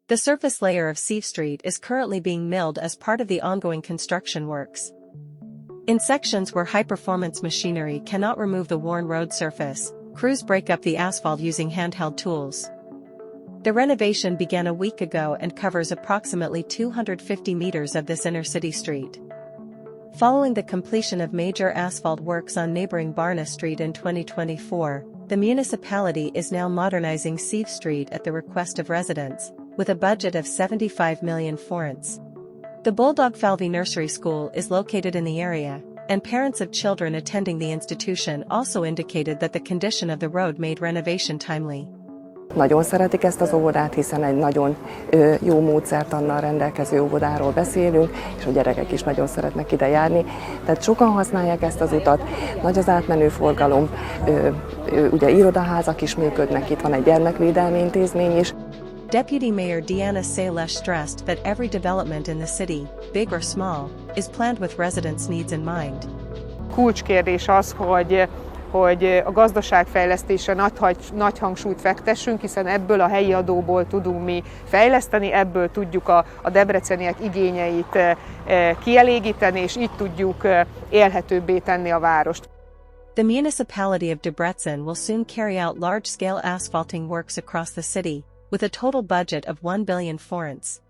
The surface layer of Szív Street is currently being milled as part of the ongoing construction works. In sections where high-performance machinery cannot remove the worn road surface, crews break up the asphalt using handheld tools. The renovation began a week ago and covers approximately 250 meters of this inner-city street. Following the completion of major asphalt works on neighboring Barna Street in 2024, the municipality is now modernizing Szív Street at the request of residents, with a budget of 75 million forints. The Boldogfalva Nursery School is located in the area, and parents of children attending the institution also indicated that the condition of the road made renovation timely. Nagyon szeretik ezt az óvodát, hiszen egy nagyon jó módszertannal rendelkező óvodáról beszélünk, és a gyerekek is nagyon szeretnek ide járni. Tehát sokan használják ezt az utat, nagy az átmenő forgalom, ugye irodaházak is működnek, itt van egy gyermekvédelmi intézmény is. Deputy Mayor Diana Széles stressed that every development in the city, big or small, is planned with residents' needs in mind. Kulcskérdés az, hogy a gazdaságfejlesztésre nagy hangsúlyt fektessünk, hiszen ebből a helyi adóból tudunk mi fejleszteni, ebből tudjuk a debreceniek igényeit kielégíteni, és így tudjuk élhetőbbé tenni a várost. The municipality of Debrecen will soon carry out large-scale asphalting works across the city, with a total budget of 1 billion forints.